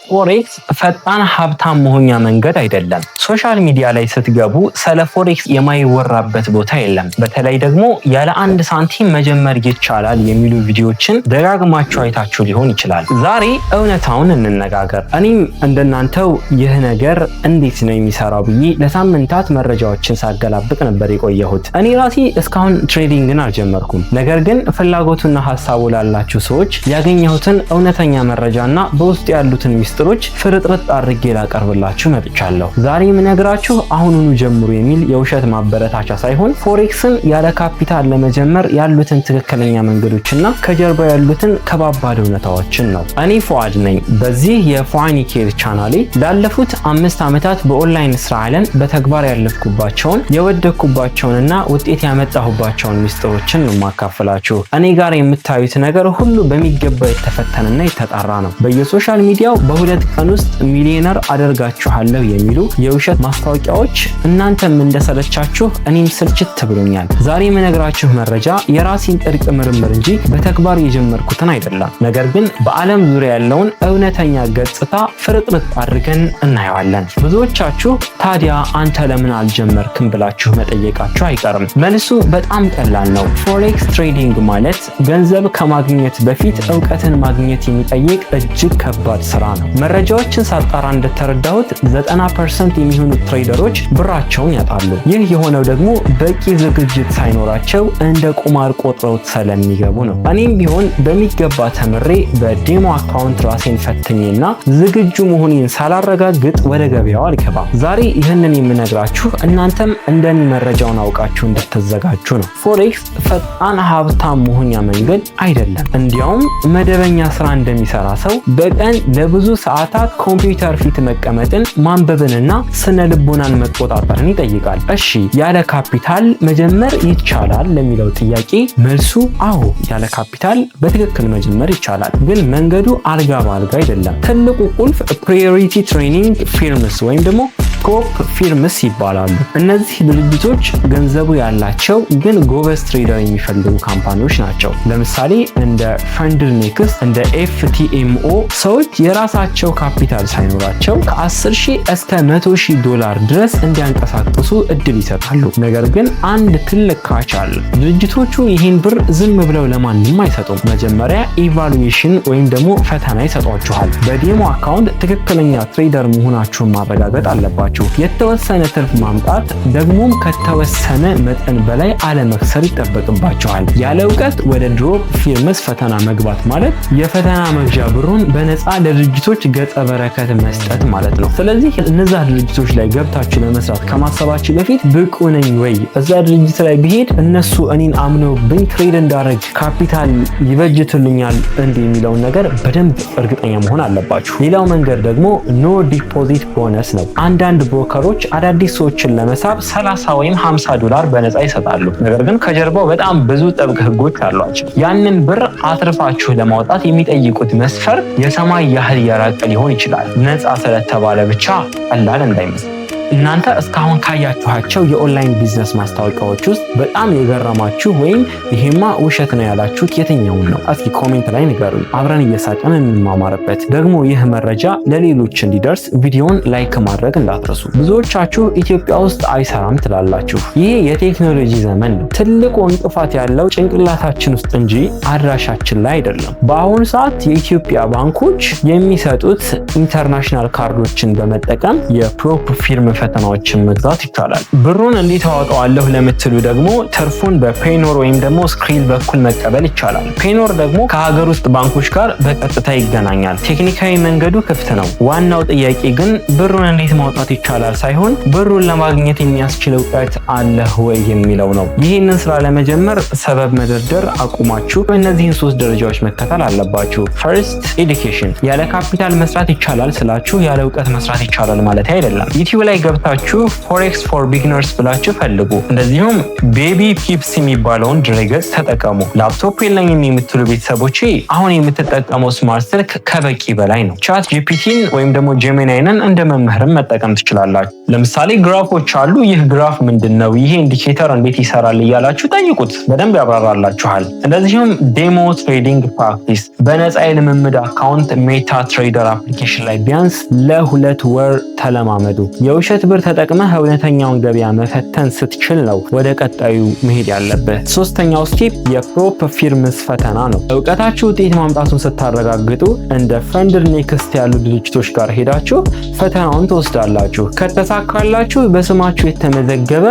ፎሬክስ ፈጣን ሀብታም መሆኛ መንገድ አይደለም። ሶሻል ሚዲያ ላይ ስትገቡ ስለ ፎሬክስ የማይወራበት ቦታ የለም። በተለይ ደግሞ ያለ አንድ ሳንቲም መጀመር ይቻላል የሚሉ ቪዲዮዎችን ደጋግማችሁ አይታችሁ ሊሆን ይችላል። ዛሬ እውነታውን እንነጋገር። እኔም እንደናንተው ይህ ነገር እንዴት ነው የሚሰራው ብዬ ለሳምንታት መረጃዎችን ሳገላብጥ ነበር የቆየሁት። እኔ ራሴ እስካሁን ትሬዲንግን አልጀመርኩም። ነገር ግን ፍላጎቱና ሀሳቡ ላላችሁ ሰዎች ያገኘሁትን እውነተኛ መረጃና በውስጥ ያሉትን ሚስጥሮች ፍርጥርጥ አድርጌ ላቀርብላችሁ መጥቻለሁ። ዛሬ የምነግራችሁ አሁኑኑ ጀምሩ የሚል የውሸት ማበረታቻ ሳይሆን ፎሬክስን ያለ ካፒታል ለመጀመር ያሉትን ትክክለኛ መንገዶችና ከጀርባ ያሉትን ከባባድ እውነታዎችን ነው። እኔ ፉአድ ነኝ። በዚህ የፉአኒኬር ቻናሌ ላለፉት 5 ዓመታት በኦንላይን ስራ ዓለም በተግባር ያለፍኩባቸውን የወደኩባቸውንና ውጤት ያመጣሁባቸውን ሚስጥሮችን ነው ማካፈላችሁ። እኔ ጋር የምታዩት ነገር ሁሉ በሚገባ የተፈተነና የተጣራ ነው። በየሶሻል ሚዲያው በሁለት ቀን ውስጥ ሚሊዮነር አደርጋችኋለሁ የሚሉ የውሸት ማስታወቂያዎች እናንተም እንደሰለቻችሁ እኔም ስልችት ብሎኛል። ዛሬ የምነግራችሁ መረጃ የራሴን ጥልቅ ምርምር እንጂ በተግባር የጀመርኩትን አይደለም። ነገር ግን በዓለም ዙሪያ ያለውን እውነተኛ ገጽታ ፍርጥርጥ አድርገን እናየዋለን። ብዙዎቻችሁ ታዲያ አንተ ለምን አልጀመርክም ብላችሁ መጠየቃችሁ አይቀርም። መልሱ በጣም ቀላል ነው። ፎሬክስ ትሬዲንግ ማለት ገንዘብ ከማግኘት በፊት እውቀትን ማግኘት የሚጠይቅ እጅግ ከባድ ስራ ነው። መረጃዎችን ሳጣራ እንደተረዳሁት 90% የሚሆኑ ትሬደሮች ብራቸውን ያጣሉ። ይህ የሆነው ደግሞ በቂ ዝግጅት ሳይኖራቸው እንደ ቁማር ቆጥረውት ስለሚገቡ ነው። እኔም ቢሆን በሚገባ ተምሬ በዴሞ አካውንት ራሴን ፈትኜና ዝግጁ መሆኔን ሳላረጋግጥ ወደ ገበያው አልገባም። ዛሬ ይህንን የምነግራችሁ እናንተም እንደኔ መረጃውን አውቃችሁ እንድትዘጋጁ ነው። ፎሬክስ ፈጣን ሀብታም መሆኛ መንገድ አይደለም። እንዲያውም መደበኛ ስራ እንደሚሰራ ሰው በቀን ለብዙ ሰዓታት ኮምፒውተር ፊት መቀመጥን ማንበብንና ስነ ልቦናን መቆጣጠርን ይጠይቃል። እሺ ያለ ካፒታል መጀመር ይቻላል ለሚለው ጥያቄ መልሱ አዎ፣ ያለ ካፒታል በትክክል መጀመር ይቻላል። ግን መንገዱ አልጋ በአልጋ አይደለም። ትልቁ ቁልፍ ፕራዮሪቲ ትሬዲንግ ፊርምስ ወይም ደግሞ ቶፕ ፊርምስ ይባላሉ። እነዚህ ድርጅቶች ገንዘቡ ያላቸው ግን ጎበዝ ትሬደር የሚፈልጉ ካምፓኒዎች ናቸው። ለምሳሌ እንደ ፈንድኔክስ፣ እንደ ኤፍቲኤምኦ ሰዎች የራሳቸው ካፒታል ሳይኖራቸው ከ10,000 እስከ $100,000 ድረስ እንዲያንቀሳቅሱ እድል ይሰጣሉ። ነገር ግን አንድ ትልቅ ካች አለ። ድርጅቶቹ ይህን ብር ዝም ብለው ለማንም አይሰጡም። መጀመሪያ ኢቫሉዌሽን ወይም ደግሞ ፈተና ይሰጧችኋል። በዴሞ አካውንት ትክክለኛ ትሬደር መሆናችሁን ማረጋገጥ አለባችሁ። የተወሰነ ትርፍ ማምጣት ደግሞም ከተወሰነ መጠን በላይ አለመክሰር ይጠበቅባችኋል። ያለ እውቀት ወደ ድሮፕ ፊርምስ ፈተና መግባት ማለት የፈተና መግዣ ብሩን በነፃ ለድርጅቶች ገጸ በረከት መስጠት ማለት ነው። ስለዚህ እነዛ ድርጅቶች ላይ ገብታችሁ ለመስራት ከማሰባችሁ በፊት ብቁ ነኝ ወይ፣ እዛ ድርጅት ላይ ብሄድ እነሱ እኔን አምነውብኝ ትሬድ እንዳደረግ ካፒታል ይበጅትልኛል እንዴ የሚለውን ነገር በደንብ እርግጠኛ መሆን አለባችሁ። ሌላው መንገድ ደግሞ ኖ ዲፖዚት ቦነስ ነው። አንዳንድ ብሮከሮች አዳዲስ ሰዎችን ለመሳብ $30 ወይም $50 በነፃ ይሰጣሉ። ነገር ግን ከጀርባው በጣም ብዙ ጥብቅ ህጎች አሏቸው። ያንን ብር አትርፋችሁ ለማውጣት የሚጠይቁት መስፈርት የሰማይ ያህል የራቀ ሊሆን ይችላል። ነፃ ስለተባለ ብቻ ቀላል እንዳይመስል። እናንተ እስካሁን ካያችኋቸው የኦንላይን ቢዝነስ ማስታወቂያዎች ውስጥ በጣም የገረማችሁ ወይም ይሄማ ውሸት ነው ያላችሁት የትኛውን ነው? እስኪ ኮሜንት ላይ ንገሩኝ። አብረን እየሳቀን እንማማርበት። ደግሞ ይህ መረጃ ለሌሎች እንዲደርስ ቪዲዮን ላይክ ማድረግ እንዳትረሱ። ብዙዎቻችሁ ኢትዮጵያ ውስጥ አይሰራም ትላላችሁ። ይሄ የቴክኖሎጂ ዘመን ነው። ትልቁ እንቅፋት ያለው ጭንቅላታችን ውስጥ እንጂ አድራሻችን ላይ አይደለም። በአሁኑ ሰዓት የኢትዮጵያ ባንኮች የሚሰጡት ኢንተርናሽናል ካርዶችን በመጠቀም የፕሮፕ ፊርም ፈተናዎችን መግዛት ይቻላል። ብሩን እንዴት አወጣዋለሁ ለምትሉ ደግሞ ትርፉን በፔኖር ወይም ደግሞ ስክሪል በኩል መቀበል ይቻላል። ፔኖር ደግሞ ከሀገር ውስጥ ባንኮች ጋር በቀጥታ ይገናኛል። ቴክኒካዊ መንገዱ ክፍት ነው። ዋናው ጥያቄ ግን ብሩን እንዴት ማውጣት ይቻላል ሳይሆን ብሩን ለማግኘት የሚያስችል እውቀት አለህ ወይ የሚለው ነው። ይህንን ስራ ለመጀመር ሰበብ መደርደር አቁማችሁ እነዚህን 3 ደረጃዎች መከተል አለባችሁ። ፈርስት ኤዱኬሽን። ያለ ካፒታል መስራት ይቻላል ስላችሁ ያለ እውቀት መስራት ይቻላል ማለት አይደለም። ዩቲዩብ ላይ ገብታችሁ ፎሬክስ ፎር ቢግነርስ ብላችሁ ፈልጉ። እንደዚሁም ቤቢ ፒፕስ የሚባለውን ድረገጽ ተጠቀሙ። ላፕቶፕ የለኝም የምትሉ ቤተሰቦቼ አሁን የምትጠቀመው ስማርት ስልክ ከበቂ በላይ ነው። ቻት ጂፒቲን ወይም ደግሞ ጄሚናይንን እንደ መምህርም መጠቀም ትችላላችሁ። ለምሳሌ ግራፎች አሉ። ይህ ግራፍ ምንድነው? ይሄ ኢንዲኬተር እንዴት ይሰራል እያላችሁ ጠይቁት፣ በደንብ ያብራራላችኋል። እንደዚሁም ዴሞ ትሬዲንግ ፕራክቲስ በነፃ የልምምድ አካውንት ሜታ ትሬደር አፕሊኬሽን ላይ ቢያንስ ለ2 ወር ተለማመዱ። የውሸት ብር ተጠቅመህ እውነተኛውን ገበያ መፈተን ስትችል ነው ወደ ቀጣዩ መሄድ ያለብህ። ሶስተኛው ስቴፕ የፕሮፕ ፊርምስ ፈተና ነው። እውቀታችሁ ውጤት ማምጣቱን ስታረጋግጡ እንደ ፈንድር ኔክስት ያሉ ድርጅቶች ጋር ሄዳችሁ ፈተናውን ትወስዳላችሁ። ከተሳካላችሁ በስማችሁ የተመዘገበ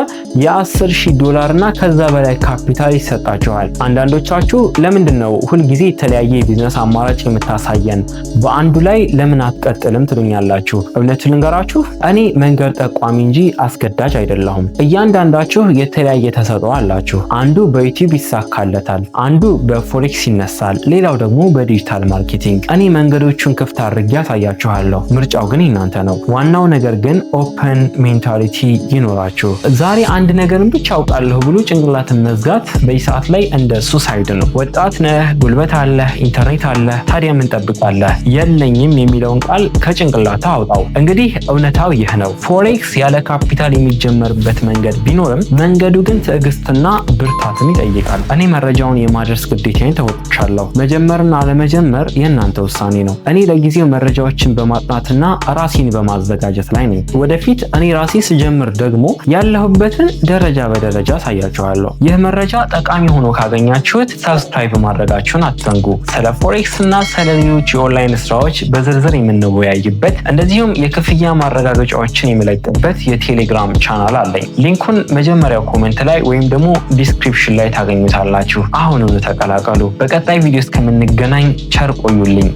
$10,000 እና ከዛ በላይ ካፒታል ይሰጣችኋል። አንዳንዶቻችሁ ለምንድን ነው ሁልጊዜ የተለያየ የቢዝነስ አማራጭ የምታሳየን? በአንዱ ላይ ለምን አትቀጥልም ትሉኛላችሁ። እውነቱን ልንገራችሁ፣ እኔ መንገድ ጠቋሚ እንጂ አስገዳጅ አይደለሁም። እያንዳንዳችሁ የተለያየ ተሰጥኦ አላችሁ። አንዱ በዩቲዩብ ይሳካለታል፣ አንዱ በፎሬክስ ይነሳል፣ ሌላው ደግሞ በዲጂታል ማርኬቲንግ። እኔ መንገዶቹን ክፍት አድርጌ ያሳያችኋለሁ። ምርጫው ግን እናንተ ነው። ዋናው ነገር ግን ኦፕን ሜንታሊቲ ይኖራችሁ። ዛሬ አንድ ነገርን ብቻ አውቃለሁ ብሎ ጭንቅላትን መዝጋት በዚህ ሰዓት ላይ እንደ ሱሳይድ ነው። ወጣት ነህ፣ ጉልበት አለህ፣ ኢንተርኔት አለህ፣ ታዲያ ምን ጠብቃለህ? የለኝም የሚለውን ቃል ከጭንቅላት አውጣው። እንግዲህ እውነታው ይህ ነው። ፎሬክስ ያለ ካፒታል የሚጀመርበት መንገድ ቢኖርም መንገዱ ግን ትዕግስትና ብርታትን ይጠይቃል። እኔ መረጃውን የማድረስ ግዴታዬን ተወጥቻለሁ። መጀመርና አለመጀመር የእናንተ ውሳኔ ነው። እኔ ለጊዜው መረጃዎችን በማጥናትና ራሴን በማዘጋጀት ላይ ነኝ። ወደፊት እኔ ራሴ ስጀምር ደግሞ ያለሁበትን ደረጃ በደረጃ አሳያችኋለሁ። ይህ መረጃ ጠቃሚ ሆኖ ካገኛችሁት ሰብስክራይብ ማድረጋችሁን አትዘንጉ። ስለ ፎሬክስ እና ስለ ሌሎች የኦንላይን ስራዎች በዝርዝር የምንወያይበት እንደዚሁም የክፍያ ማረጋገጫዎችን የምለቅበት የቴሌግራም ቻናል አለኝ። ሊንኩን መጀመሪያው ኮሜንት ላይ ወይም ደግሞ ዲስክሪፕሽን ላይ ታገኙታላችሁ። አሁኑኑ ተቀላቀሉ። በቀጣይ ቪዲዮ እስከምንገናኝ ቸር ቆዩልኝ።